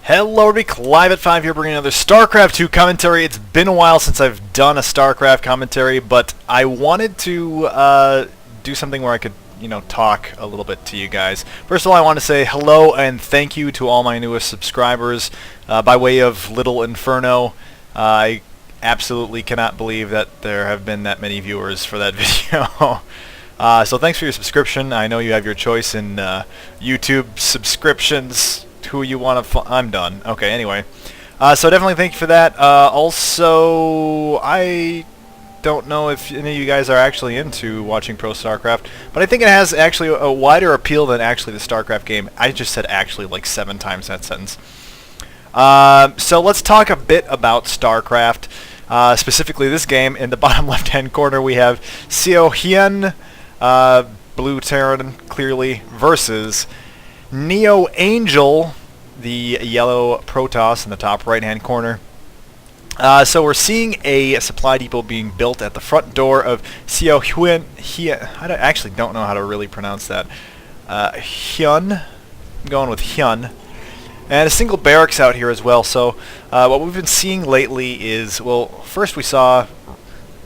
Hello everybody, Clive at 5 here bringing another StarCraft 2 commentary. It's been a while since I've done a StarCraft commentary, but I wanted to do something where I could, talk a little bit to you guys. First of all, I want to say hello and thank you to all my newest subscribers by way of Little Inferno. I absolutely cannot believe that there have been that many viewers for that video. So thanks for your subscription. I know you have your choice in YouTube subscriptions. Who you want to I'm done. Okay, anyway. So definitely thank you for that. Also, I don't know if any of you guys are actually into watching Pro StarCraft, but I think it has actually a wider appeal than actually the StarCraft game. I just said actually like 7 times that sentence. So let's talk a bit about StarCraft. Specifically this game. In the bottom left-hand corner we have aAaSeoHyeon, blue Terran, clearly, versus vVvNeOaNgEl, the yellow Protoss in the top right-hand corner. So we're seeing a supply depot being built at the front door of aAaSeoHyeon. I actually don't know how to really pronounce that. Hyun. I'm going with Hyun. And a single barracks out here as well. So what we've been seeing lately is, well, first we saw,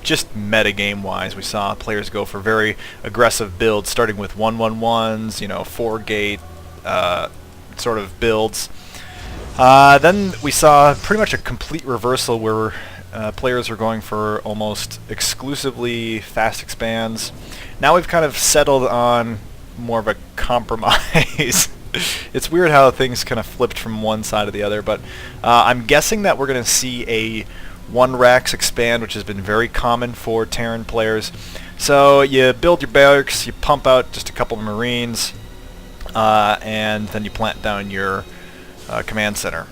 just metagame-wise, we saw players go for very aggressive builds, starting with 1-1-1s, 4-gate sort of builds. Then we saw pretty much a complete reversal where players were going for almost exclusively fast expands. Now we've kind of settled on more of a compromise. It's weird how things kind of flipped from one side to the other, but I'm guessing that we're going to see a 1-Rax expand, which has been very common for Terran players. So you build your barracks, you pump out just a couple of Marines, and then you plant down your command center.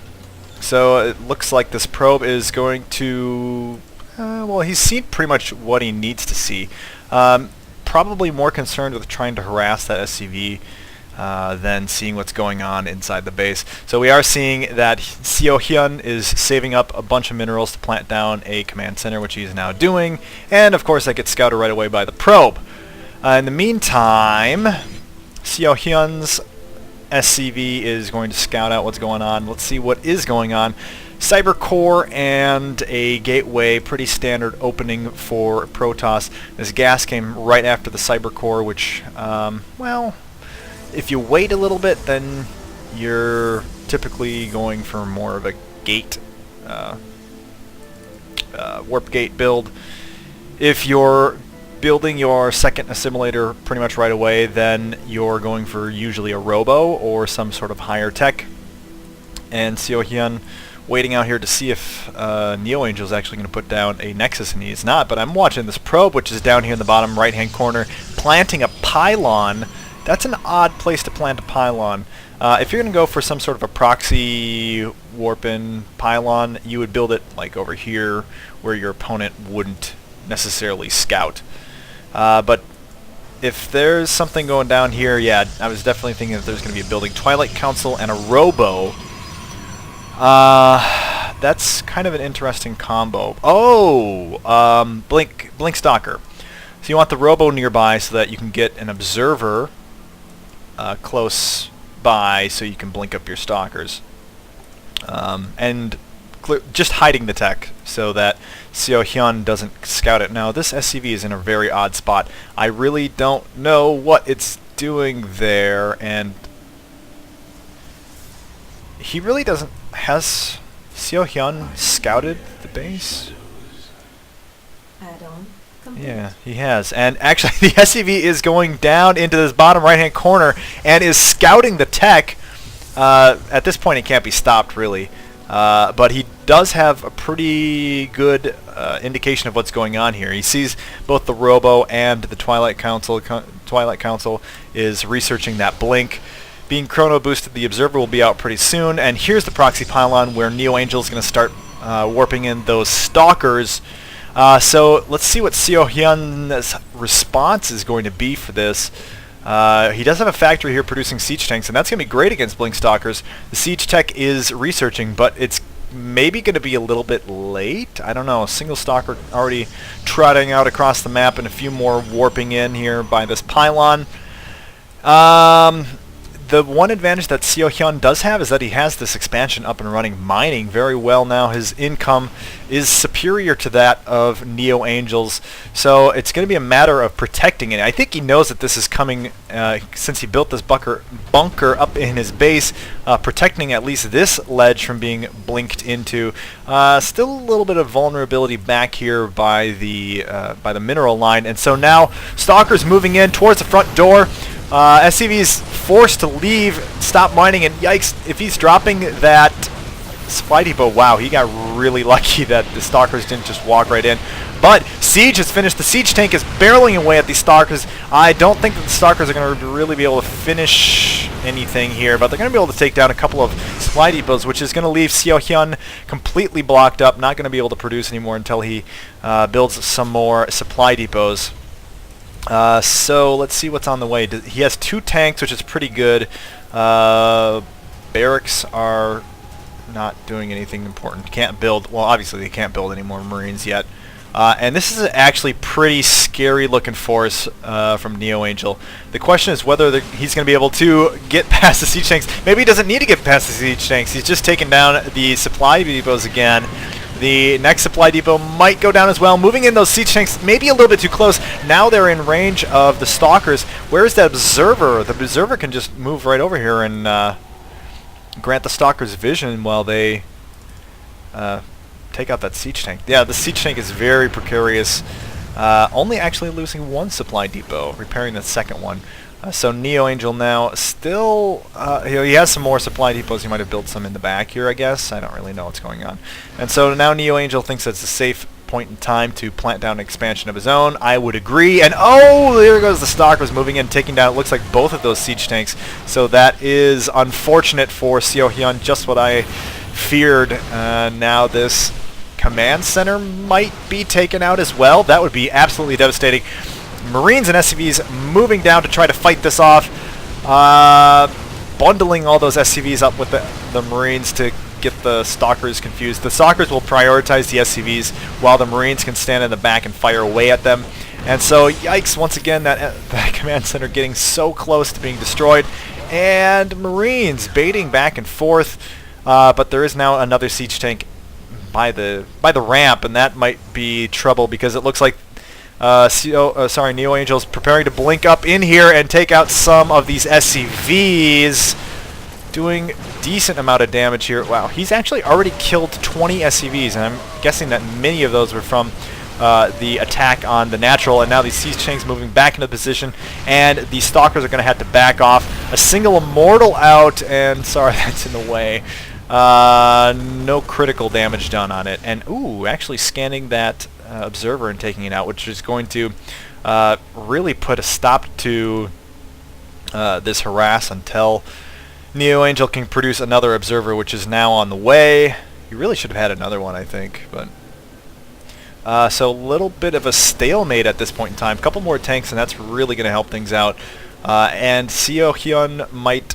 So it looks like this probe is going to, well, he's seen pretty much what he needs to see. Probably more concerned with trying to harass that SCV than seeing what's going on inside the base. So we are seeing that aAaSeoHyeon is saving up a bunch of minerals to plant down a command center, which he's now doing, and of course that gets scouted right away by the probe. In the meantime, aAaSeoHyeon's SCV is going to scout out what's going on. Let's see what is going on. Cyber core and a gateway, pretty standard opening for Protoss. This gas came right after the cyber core, which, well, if you wait a little bit, then you're typically going for more of a gate, warp gate build. If you're building your second assimilator pretty much right away, then you're going for usually a robo or some sort of higher tech. And aAaSeoHyeon waiting out here to see if vVvNeOaNgEl is actually going to put down a Nexus, and he's not. But I'm watching this probe, which is down here in the bottom right-hand corner, planting a pylon. That's an odd place to plant a pylon. If you're going to go for some sort of a proxy warp-in pylon, you would build it like over here where your opponent wouldn't necessarily scout. But if there's something going down here, yeah, I was definitely thinking that there's going to be a building. Twilight Council and a robo. That's kind of an interesting combo. Oh! Blink Stalker. So you want the robo nearby so that you can get an observer close by so you can blink up your stalkers. And just hiding the tech so that aAaSeoHyeon doesn't scout it. Now this SCV is in a very odd spot. I really don't know what it's doing there, and he really doesn't. Has aAaSeoHyeon scouted the base? Add-on. Yeah, he has. And actually the SCV is going down into this bottom right-hand corner and is scouting the tech. At this point it can't be stopped, really. But he does have a pretty good indication of what's going on here. He sees both the robo and the Twilight Council. Twilight Council is researching that blink. Being chrono boosted, the observer will be out pretty soon. And here's the proxy pylon where vVvNeOaNgEl is going to start warping in those stalkers. So let's see what aAaSeoHyeon's response is going to be for this. He does have a factory here producing siege tanks, and that's going to be great against blink stalkers. The siege tech is researching, but it's maybe going to be a little bit late. I don't know. A single stalker already trotting out across the map, and a few more warping in here by this pylon. The one advantage that SC2 does have is that he has this expansion up and running, mining very well now. His income is superior to that of NeoAngel's, so it's going to be a matter of protecting it. I think he knows that this is coming since he built this bunker up in his base, protecting at least this ledge from being blinked into. Still a little bit of vulnerability back here by the mineral line, and so now Stalker's moving in towards the front door. SCV's forced to leave, stop mining, and yikes, if he's dropping that supply depot, wow, he got really lucky that the Stalkers didn't just walk right in. But Siege has finished. The Siege tank is barreling away at these Stalkers. I don't think that the Stalkers are going to really be able to finish anything here, but they're going to be able to take down a couple of supply depots, which is going to leave SC2 completely blocked up, not going to be able to produce anymore until he builds some more supply depots. So let's see what's on the way. He has 2 tanks, which is pretty good. Barracks are not doing anything important. Can't build, well, obviously they can't build any more Marines yet. And this is actually pretty scary looking force from NeoAngel. The question is whether he's going to be able to get past the siege tanks. Maybe he doesn't need to get past the siege tanks. He's just taken down the supply depots again. The next supply depot might go down as well. Moving in those siege tanks, maybe a little bit too close. Now they're in range of the Stalkers. Where's that observer? The observer can just move right over here and grant the Stalkers vision while they take out that siege tank. Yeah, the siege tank is very precarious. Only actually losing 1 supply depot, repairing the second one. So NeoAngel now still, he has some more supply depots. He might have built some in the back here, I guess. I don't really know what's going on. And so now NeoAngel thinks that's a safe point in time to plant down an expansion of his own. I would agree. And oh, there goes the Stalkers moving in, taking down, it looks like, both of those siege tanks. So that is unfortunate for SC2, just what I feared. Now this command center might be taken out as well. That would be absolutely devastating. Marines and SCVs moving down to try to fight this off, bundling all those SCVs up with the Marines to get the Stalkers confused. The Stalkers will prioritize the SCVs while the Marines can stand in the back and fire away at them. And so, yikes, once again, that command center getting so close to being destroyed. And Marines baiting back and forth, but there is now another siege tank by the ramp, and that might be trouble because it looks like NeoAngel's preparing to blink up in here and take out some of these SCVs, doing decent amount of damage here. Wow, he's actually already killed 20 SCVs, and I'm guessing that many of those were from the attack on the natural, and now these siege tanks moving back into position, and the Stalkers are going to have to back off. A single immortal out, and sorry, that's in the way. No critical damage done on it, and ooh, actually scanning that observer and taking it out, which is going to really put a stop to this harass until NeoAngel can produce another observer, which is now on the way. He really should have had another one, I think, but so a little bit of a stalemate at this point in time. A couple more tanks, and that's really going to help things out. And SC2 might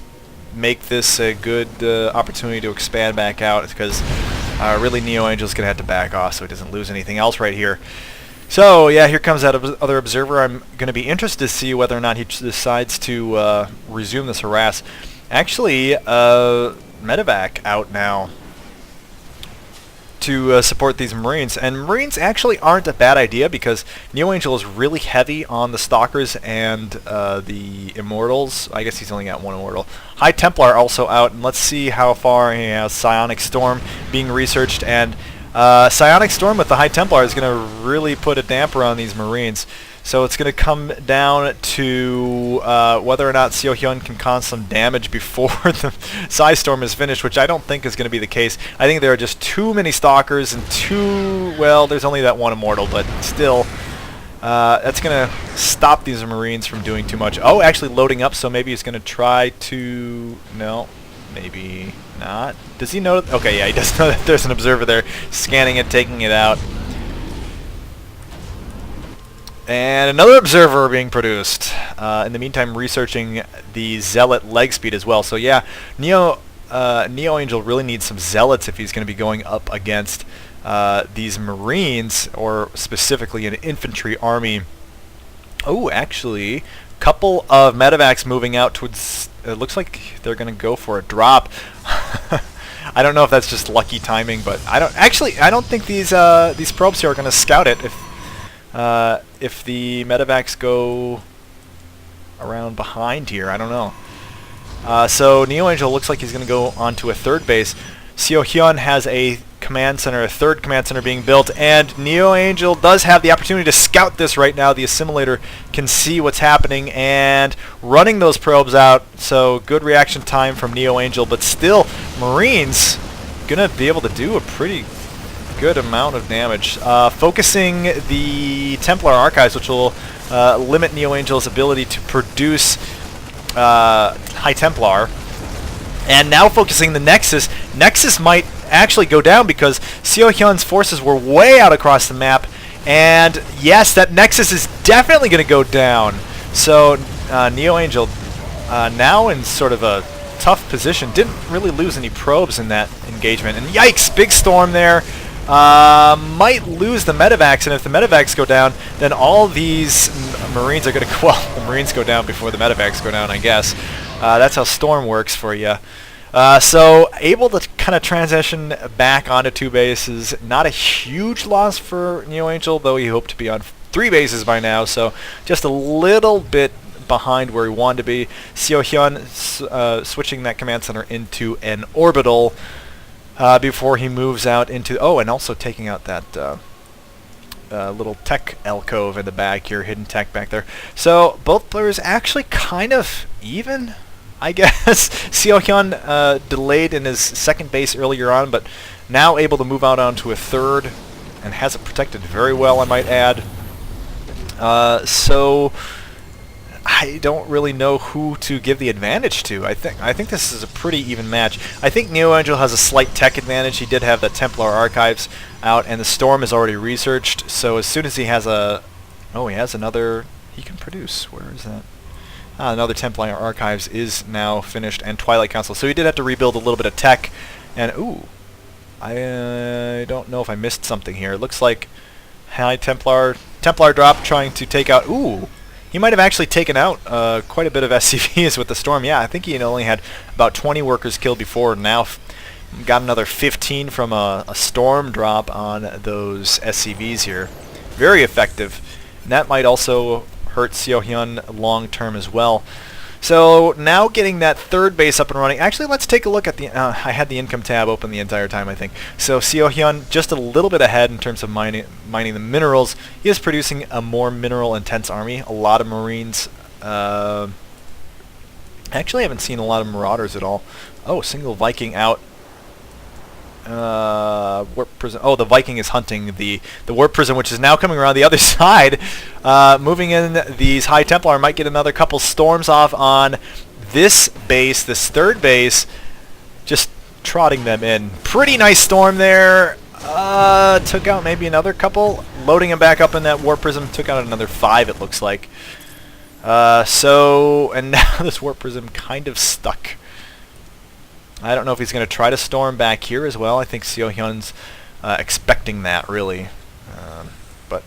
make this a good opportunity to expand back out, because really NeoAngel's going to have to back off so he doesn't lose anything else right here. So yeah, here comes that other observer. I'm going to be interested to see whether or not he decides to resume this harass. Actually, medevac out now to support these Marines. And Marines actually aren't a bad idea, because NeoAngel is really heavy on the Stalkers and the Immortals. I guess he's only got 1 Immortal. High Templar also out, and let's see how far he has. Psionic Storm being researched, and Psionic Storm with the High Templar is going to really put a damper on these Marines. So it's going to come down to whether or not SC2 can cause some damage before the Psi Storm is finished, which I don't think is going to be the case. I think there are just too many Stalkers and well, there's only that 1 Immortal, but still, that's going to stop these Marines from doing too much. Oh, actually loading up, so maybe he's going to try to... No, maybe not. Does he know? Okay, yeah, he does know that there's an observer there, scanning it, taking it out. And another observer being produced. In the meantime, researching the Zealot leg speed as well. So yeah, NeoAngel really needs some Zealots if he's going to be going up against these Marines, or specifically an infantry army. Oh, actually, Couple of medevacs moving out towards. It looks like they're going to go for a drop. I don't know if that's just lucky timing, but I don't think these probes here are going to scout it if the medevacs go around behind here. I don't know. So NeoAngel looks like he's going to go onto a third base. SC2 has a command center, a third command center being built, and NeoAngel does have the opportunity to scout this right now. The assimilator can see what's happening and running those probes out, so good reaction time from NeoAngel, but still, Marines gonna be able to do a pretty good amount of damage. Focusing the Templar Archives, which will limit NeoAngel's ability to produce High Templar. And now focusing the Nexus. Nexus might actually go down because SC2's forces were way out across the map. And yes, that Nexus is definitely going to go down. So NeoAngel now in sort of a tough position. Didn't really lose any probes in that engagement. And yikes, big storm there. Might lose the medevacs, and if the medevacs go down, then all these Marines are going to... Well, the Marines go down before the medevacs go down, I guess. That's how storm works for you. So able to kind of transition back onto 2 bases. Not a huge loss for NeoAngel, though he hoped to be on 3 bases by now. So just a little bit behind where he wanted to be. SC2 switching that command center into an orbital before he moves out into... Oh, and also taking out that little tech alcove in the back here, hidden tech back there. So both players actually kind of even, I guess. SC2 delayed in his second base earlier on, but now able to move out onto a third, and has it protected very well, I might add. So I don't really know who to give the advantage to. I think this is a pretty even match. I think NeoAngel has a slight tech advantage. He did have the Templar Archives out, and the Storm is already researched. So as soon as he has a... Oh, he has another... He can produce. Where is that? Another Templar Archives is now finished, and Twilight Council. So he did have to rebuild a little bit of tech. And, ooh, I don't know if I missed something here. It looks like High Templar drop trying to take out... Ooh! He might have actually taken out quite a bit of SCVs with the Storm. Yeah, I think he only had about 20 workers killed before. Now got another 15 from a Storm drop on those SCVs here. Very effective. And that might also hurt SC2 long term as well. So now getting that third base up and running. Actually, let's take a look at the... I had the income tab open the entire time, I think. So SC2 just a little bit ahead in terms of mining the minerals. He is producing a more mineral-intense army. A lot of Marines. Actually, I haven't seen a lot of Marauders at all. Oh, single Viking out. Warp Prism. Oh, the Viking is hunting the Warp Prism, which is now coming around the other side. Moving in, these High Templar might get another couple storms off on this base, this third base. Just trotting them in. Pretty nice storm there. Took out maybe another couple. Loading them back up in that Warp Prism. Took out another 5, it looks like. And now this Warp Prism kind of stuck. I don't know if he's going to try to storm back here as well. I think SC2's expecting that, really. But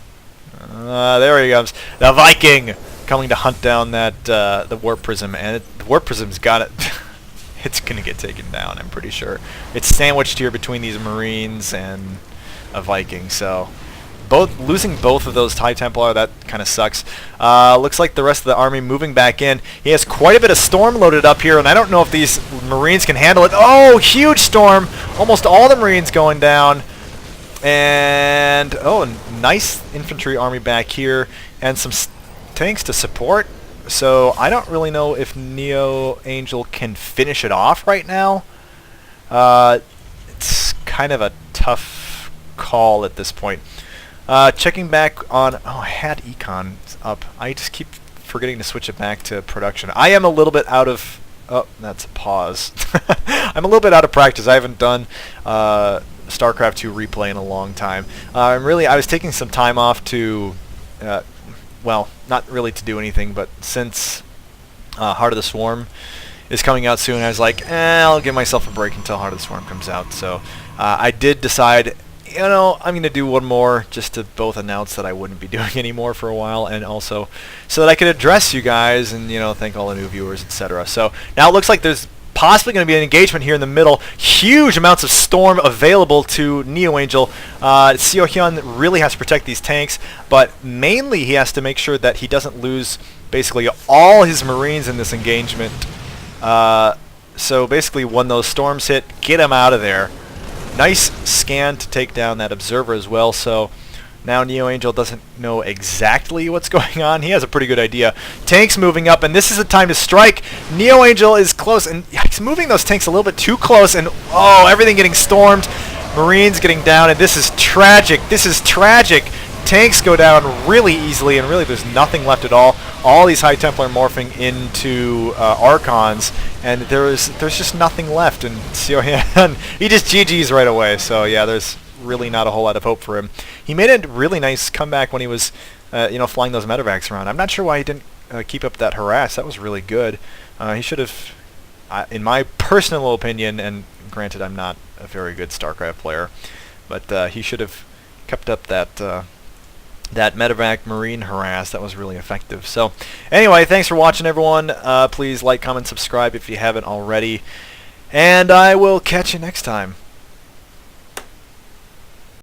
there he comes. The Viking coming to hunt down that the Warp Prism. And the Warp Prism's got it. It's going to get taken down, I'm pretty sure. It's sandwiched here between these Marines and a Viking. So losing both of those High Templar, that kind of sucks. Looks like the rest of the army moving back in. He has quite a bit of storm loaded up here, and I don't know if these Marines can handle it. Oh, huge storm! Almost all the Marines going down. And, oh, nice infantry army back here, and some tanks to support. So I don't really know if NeoAngel can finish it off right now. It's kind of a tough call at this point. Checking back on... Oh, I had Econ up. I just keep forgetting to switch it back to production. I am a little bit out of... Oh, that's a pause. I'm a little bit out of practice. I haven't done StarCraft 2 Replay in a long time. I was taking some time off to... well, not really to do anything, but since Heart of the Swarm is coming out soon, I was like, I'll give myself a break until Heart of the Swarm comes out. So I did decide... you know, I'm going to do one more just to both announce that I wouldn't be doing anymore for a while, and also so that I could address you guys and, you know, thank all the new viewers, etc. So now it looks like there's possibly going to be an engagement here in the middle. Huge amounts of storm available to NeoAngel. SC2 really has to protect these tanks, but mainly he has to make sure that he doesn't lose basically all his Marines in this engagement. So basically when those storms hit, get him out of there. Nice scan to take down that observer as well, so now NeoAngel doesn't know exactly what's going on. He has a pretty good idea. Tanks moving up, and this is the time to strike. NeoAngel is close, and he's moving those tanks a little bit too close, and oh, everything getting stormed. Marines getting down, and this is tragic. This is tragic. Tanks go down really easily, and really there's nothing left at all. All these High Templar morphing into Archons, and there's just nothing left. And SC2, he just GG's right away. So yeah, there's really not a whole lot of hope for him. He made a really nice comeback when he was, you know, flying those medevacs around. I'm not sure why he didn't keep up that harass. That was really good. He should have, in my personal opinion, and granted I'm not a very good StarCraft player, but he should have kept up that medevac Marine harass. That was really effective. So anyway, thanks for watching, everyone. Please like, comment, subscribe if you haven't already, and I will catch you next time.